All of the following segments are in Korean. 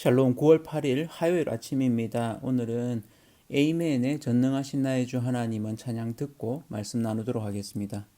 샬롬 9월 8일 화요일 아침입니다. 오늘은 에이멘의 전능하신 나의 주 하나님은 찬양 듣고 말씀 나누도록 하겠습니다.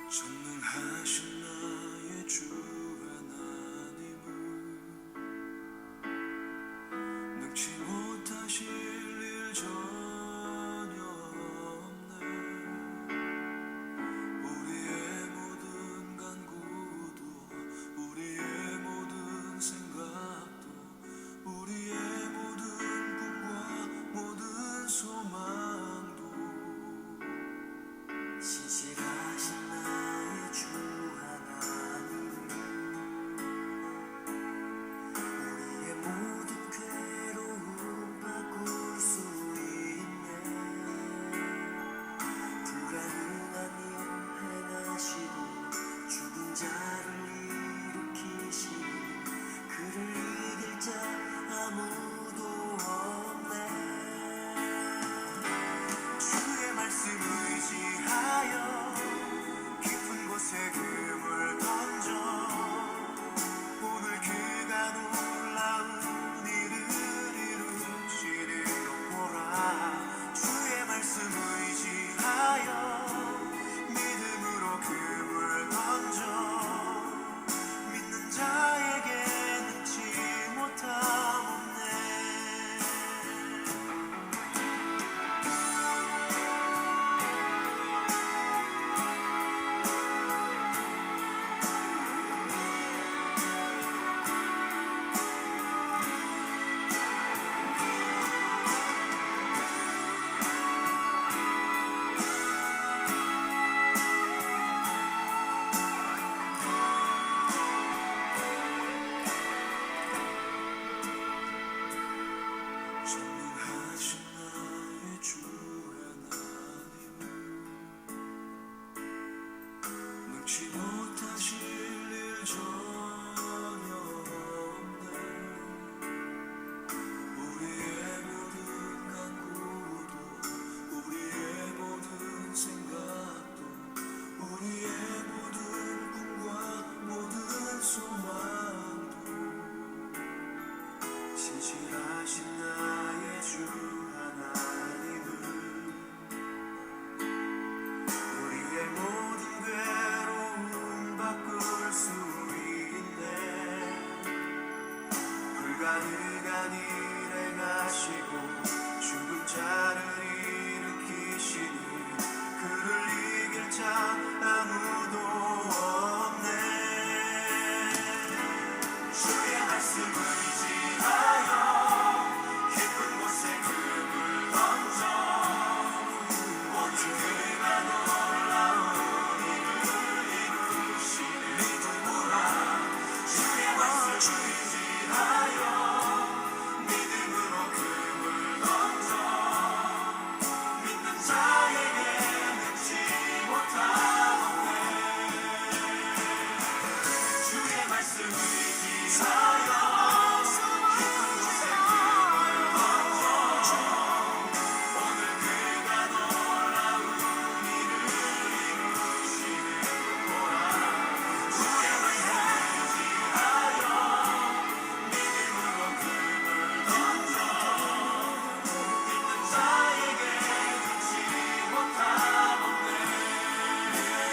전능하신 나의 주 하나님은 능치 못하실 일 전혀 없네. 우리의 모든 간구도 우리의 모든 생각도 우리의 모든 꿈과 모든 소망도 신실하신 나의 주 하나님은 우리의 모든 괴로움 바꿀 수 있네. 불가능한 일 행하시고 죽은 자를 일으키시니 그를 이길 자 아무도 없네. 주의 말씀 의지하여 깊은 곳에 금을 던져 오늘 그가 놀라운 일을 이루시리로 보라. 주의 말씀 의지하여 믿음으로 금을 던져 믿는 자에게 능치 못함 없네. 전능하신 나의 주 하나님은 능치 못하실 일 전혀 없네. 우리의 모든 간구도 우리의 모든 생각도 우리의 모든 꿈과 모든 소망도 신실하신 나의 주 하나님은 우리의 모든 괴로움 바꿀 수 있네. 불가능한 일 행하시고 죽은 자를 일으키시니 그를 이길 자 아무도 없네. 주의 말씀 의지하여 깊은 곳에 금을 던져 오늘 그가 놀라운 일을 이루시네. 믿음으로 주의 말씀 의지하여 믿음으로 금을 던져 믿는 자에게 능치 못함 없네. 주의 말씀 의지하여 깊은 곳에 금을 던져 오늘 그가 놀라운 일을 이루시는 보라. 주의 말씀 의지하여 믿음으로 금을 던져 믿는 자에게 능치 못함 없네.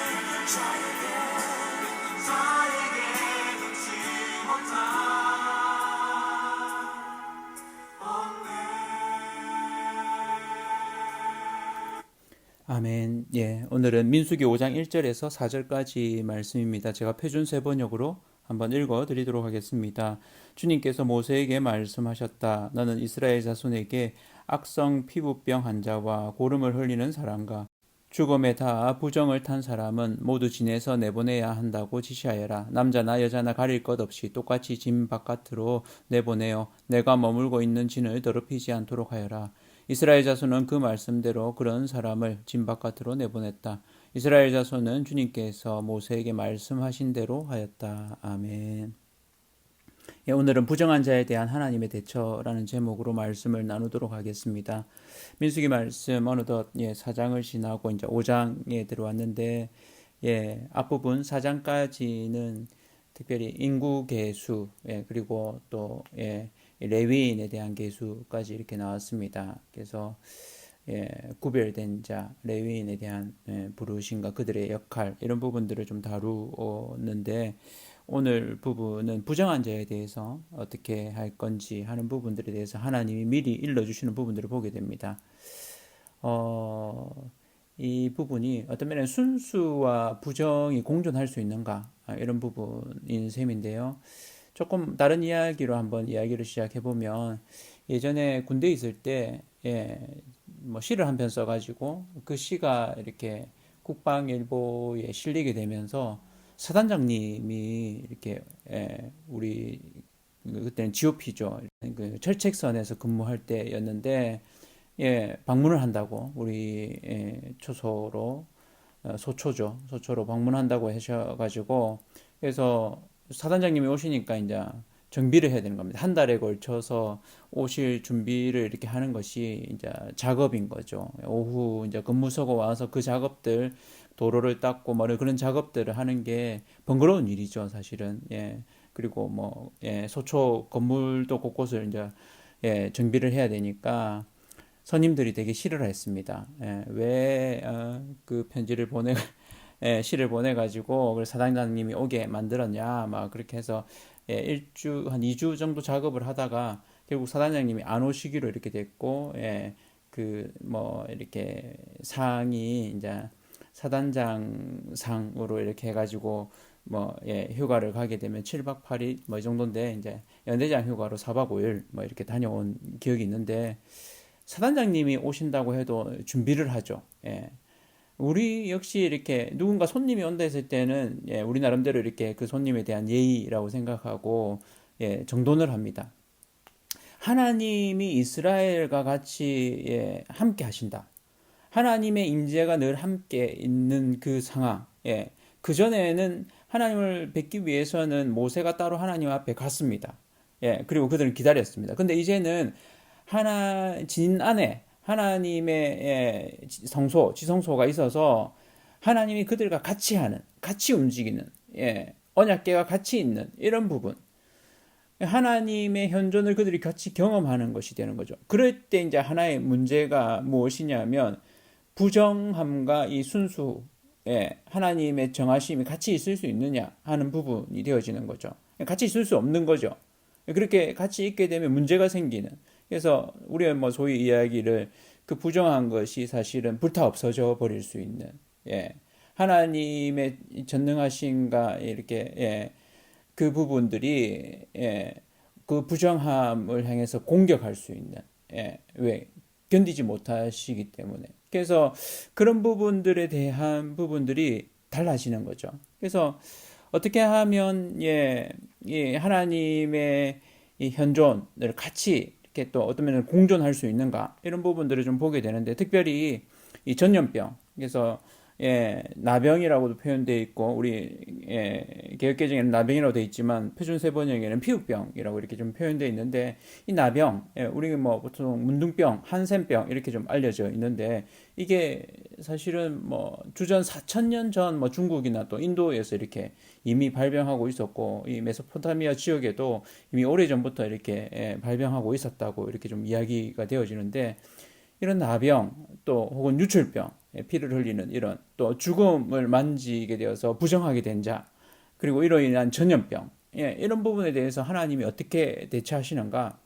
믿는 자에게 능치 못함 아멘. 오늘은 민수기 5장 1절에서 4절까지 말씀입니다. 제가 표준세 번역으로 한번 읽어 드리도록 하겠습니다. 주님께서 모세에게 말씀하셨다. 너는 이스라엘 자손에게 악성 피부병 환자와 고름을 흘리는 사람과 죽음에 다 부정을 탄 사람은 모두 진에서 내보내야 한다고 지시하여라. 남자나 여자나 가릴 것 없이 똑같이 진 바깥으로 내보내어 내가 머물고 있는 진을 더럽히지 않도록 하여라. 이스라엘 자손은 그 말씀대로 그런 사람을 진 바깥으로 내보냈다. 이스라엘 자손은 주님께서 모세에게 말씀하신 대로 하였다. 아멘. 예, 오늘은 부정한 자에 대한 하나님의 대처라는 제목으로 말씀을 나누도록 하겠습니다. 민수기 말씀 어느덧 4장을 지나고 이제 5장에 들어왔는데 앞부분 4장까지는 특별히 인구 계수 그리고 또 레위인에 대한 계수까지 이렇게 나왔습니다. 그래서 구별된 자, 레위인에 대한 부르심과 그들의 역할 이런 부분들을 좀 다루었는데 오늘 부분은 부정한 자에 대해서 어떻게 할 건지 하는 부분들에 대해서 하나님이 미리 일러주시는 부분들을 보게 됩니다. 이 부분이 어떤 면에 순수와 부정이 공존할 수 있는가 이런 부분인 셈인데요. 조금 다른 이야기로 한번 이야기를 시작해 보면 예전에 군대에 있을 때 뭐 시를 한 편 써가지고 그 시가 이렇게 국방일보에 실리게 되면서 사단장님이 이렇게 우리 그때는 GOP죠. 그 철책선에서 근무할 때였는데 방문을 한다고 우리 초소로 소초죠. 소초로 방문한다고 하셔가지고 그래서 사단장님이 오시니까 이제 정비를 해야 되는 겁니다. 한 달에 걸쳐서 오실 준비를 이렇게 하는 것이 이제 작업인 거죠. 오후 이제 근무 서고 와서 그 작업들 도로를 닦고 뭐 그런 작업들을 하는 게 번거로운 일이죠, 사실은. 그리고 뭐 소초 건물도 곳곳을 이제 정비를 해야 되니까 선임들이 되게 싫어했습니다. 왜 그 편지를 시를 보내가지고 그래서 사단장님이 오게 만들었냐 막 그렇게 해서 한 2주 정도 작업을 하다가 결국 사단장님이 안 오시기로 이렇게 됐고 그 뭐 이렇게 상이 이제 사단장 상으로 이렇게 해가지고 뭐 휴가를 가게 되면 7박 8일 뭐 이 정도인데 이제 연대장 휴가로 4박 5일 뭐 이렇게 다녀온 기억이 있는데 사단장님이 오신다고 해도 준비를 하죠. 우리 역시 이렇게 누군가 손님이 온다 했을 때는 우리 나름대로 이렇게 그 손님에 대한 예의라고 생각하고 정돈을 합니다. 하나님이 이스라엘과 같이 함께 하신다. 하나님의 임재가 늘 함께 있는 그 상황. 그 전에는 하나님을 뵙기 위해서는 모세가 따로 하나님 앞에 갔습니다. 그리고 그들은 기다렸습니다. 근데 이제는 진 안에 하나님의 성소, 지성소가 있어서 하나님이 그들과 같이 하는, 같이 움직이는, 언약궤가 같이 있는 이런 부분. 하나님의 현존을 그들이 같이 경험하는 것이 되는 거죠. 그럴 때 이제 하나의 문제가 무엇이냐면 부정함과 이 순수, 하나님의 정하심이 같이 있을 수 있느냐 하는 부분이 되어지는 거죠. 같이 있을 수 없는 거죠. 그렇게 같이 있게 되면 문제가 생기는. 그래서 우리가 뭐 소위 이야기를 그 부정한 것이 사실은 불타 없어져 버릴 수 있는 하나님의 전능하신가 이렇게 그 부분들이 그 부정함을 향해서 공격할 수 있는 왜 견디지 못하시기 때문에 그래서 그런 부분들에 대한 부분들이 달라지는 거죠. 그래서 어떻게 하면 하나님의 이 현존을 같이 이렇게 또 어떤 면에서 공존할 수 있는가 이런 부분들을 좀 보게 되는데 특별히 이 전염병 그래서 나병이라고도 표현되어 있고 우리 개역개정에는 나병이라고 되어 있지만 표준세 번역에는 피부병이라고 이렇게 좀 표현되어 있는데 이 나병 우리 뭐 보통 문둥병, 한센병 이렇게 좀 알려져 있는데 이게 사실은 뭐 주전 4,000년 전 뭐 중국이나 또 인도에서 이렇게 이미 발병하고 있었고 이 메소포타미아 지역에도 이미 오래전부터 이렇게 발병하고 있었다고 이렇게 좀 이야기가 되어지는데 이런 나병 또 혹은 유출병 피를 흘리는 이런 또 죽음을 만지게 되어서 부정하게 된 자 그리고 이로 인한 전염병 이런 부분에 대해서 하나님이 어떻게 대처하시는가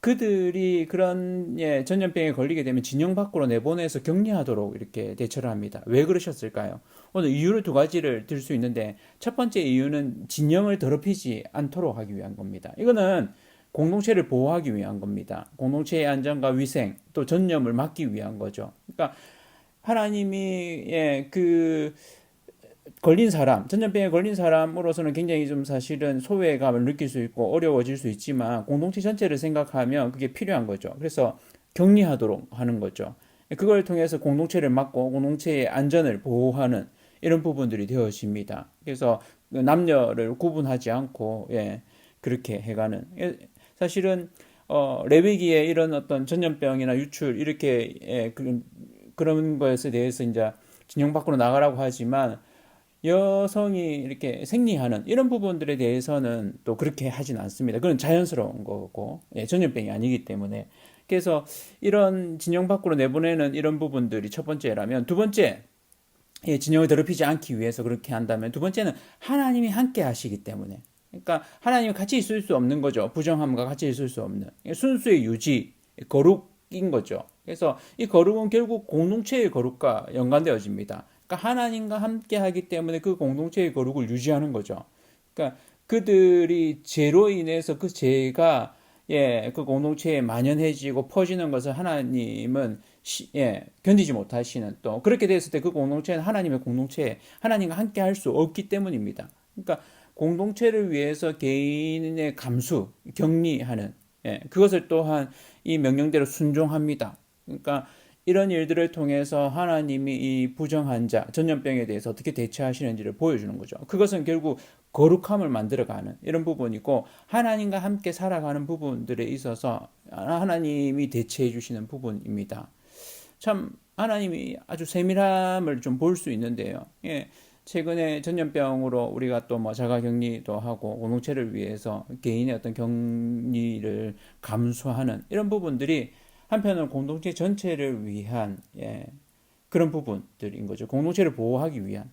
그들이 그런 전염병에 걸리게 되면 진영 밖으로 내보내서 격리하도록 이렇게 대처를 합니다. 왜 그러셨을까요? 오늘 이유를 두 가지를 들 수 있는데 첫 번째 이유는 진영을 더럽히지 않도록 하기 위한 겁니다. 이거는 공동체를 보호하기 위한 겁니다. 공동체의 안전과 위생 또 전염을 막기 위한 거죠. 그러니까 하나님이 그 걸린 사람, 전염병에 걸린 사람으로서는 굉장히 좀 사실은 소외감을 느낄 수 있고 어려워질 수 있지만 공동체 전체를 생각하면 그게 필요한 거죠. 그래서 격리하도록 하는 거죠. 그걸 통해서 공동체를 막고 공동체의 안전을 보호하는 이런 부분들이 되어집니다. 그래서 남녀를 구분하지 않고 그렇게 해가는. 사실은 레위기에 이런 어떤 전염병이나 유출 이렇게 그런 것에 대해서 이제 진영 밖으로 나가라고 하지만 여성이 이렇게 생리하는 이런 부분들에 대해서는 또 그렇게 하진 않습니다. 그건 자연스러운 거고 전염병이 아니기 때문에. 그래서 이런 진영 밖으로 내보내는 이런 부분들이 첫 번째라면, 두 번째, 진영을 더럽히지 않기 위해서 그렇게 한다면, 두 번째는 하나님이 함께 하시기 때문에. 그러니까 하나님이 같이 있을 수 없는 거죠. 부정함과 같이 있을 수 없는 순수의 유지, 거룩인 거죠. 그래서 이 거룩은 결국 공동체의 거룩과 연관되어집니다. 그러니까 하나님과 함께 하기 때문에 그 공동체의 거룩을 유지하는 거죠. 그러니까 그들이 죄로 인해서 그 죄가 그 공동체에 만연해지고 퍼지는 것을 하나님은 견디지 못하시는, 또 그렇게 됐을 때 그 공동체는 하나님의 공동체에 하나님과 함께 할 수 없기 때문입니다. 그러니까 공동체를 위해서 개인의 감수, 격리하는, 그것을 또한 이 명령대로 순종합니다. 그러니까 이런 일들을 통해서 하나님이 이 부정한 자, 전염병에 대해서 어떻게 대처하시는지를 보여주는 거죠. 그것은 결국 거룩함을 만들어가는 이런 부분이고, 하나님과 함께 살아가는 부분들에 있어서 하나님이 대처해 주시는 부분입니다. 참 하나님이 아주 세밀함을 좀 볼 수 있는데요. 최근에 전염병으로 우리가 또 뭐 자가격리도 하고 공동체를 위해서 개인의 어떤 격리를 감수하는 이런 부분들이 한편으로는 공동체 전체를 위한 그런 부분들인 거죠. 공동체를 보호하기 위한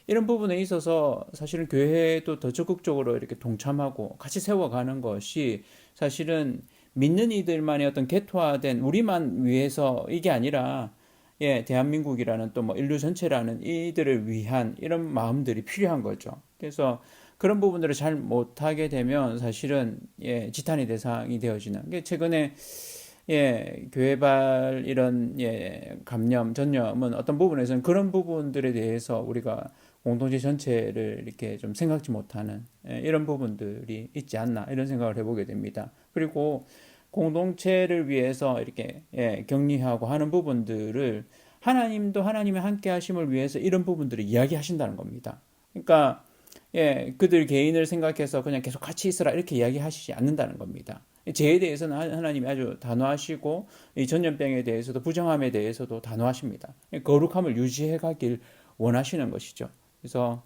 이런 부분에 있어서 사실은 교회도 더 적극적으로 이렇게 동참하고 같이 세워가는 것이 사실은 믿는 이들만의 어떤 개토화된 우리만 위해서 이게 아니라 대한민국이라는 또 뭐 인류 전체라는 이들을 위한 이런 마음들이 필요한 거죠. 그래서 그런 부분들을 잘 못하게 되면 사실은 지탄의 대상이 되어지는 게, 최근에 교회발 이런 감염, 전염은 어떤 부분에서는 그런 부분들에 대해서 우리가 공동체 전체를 이렇게 좀 생각지 못하는 이런 부분들이 있지 않나, 이런 생각을 해보게 됩니다. 그리고 공동체를 위해서 이렇게 격리하고 하는 부분들을 하나님도 하나님의 함께 하심을 위해서 이런 부분들을 이야기하신다는 겁니다. 그러니까 그들 개인을 생각해서 그냥 계속 같이 있으라 이렇게 이야기하시지 않는다는 겁니다. 죄에 대해서는 하나님이 아주 단호하시고, 이 전염병에 대해서도, 부정함에 대해서도 단호하십니다. 거룩함을 유지해 가길 원하시는 것이죠. 그래서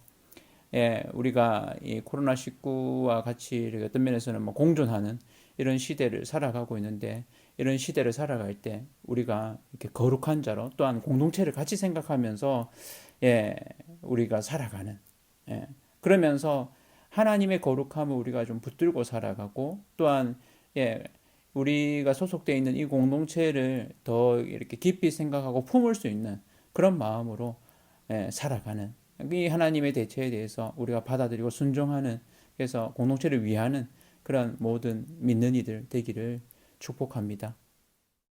우리가 이 코로나19와 같이 어떤 면에서는 뭐 공존하는 이런 시대를 살아가고 있는데, 이런 시대를 살아갈 때 우리가 이렇게 거룩한 자로, 또한 공동체를 같이 생각하면서 우리가 살아가는, 그러면서 하나님의 거룩함을 우리가 좀 붙들고 살아가고, 또한 우리가 소속되어 있는 이 공동체를 더 이렇게 깊이 생각하고 품을 수 있는 그런 마음으로 살아가는, 이 하나님의 대처에 대해서 우리가 받아들이고 순종하는, 그래서 공동체를 위하는 그런 모든 믿는 이들 되기를 축복합니다.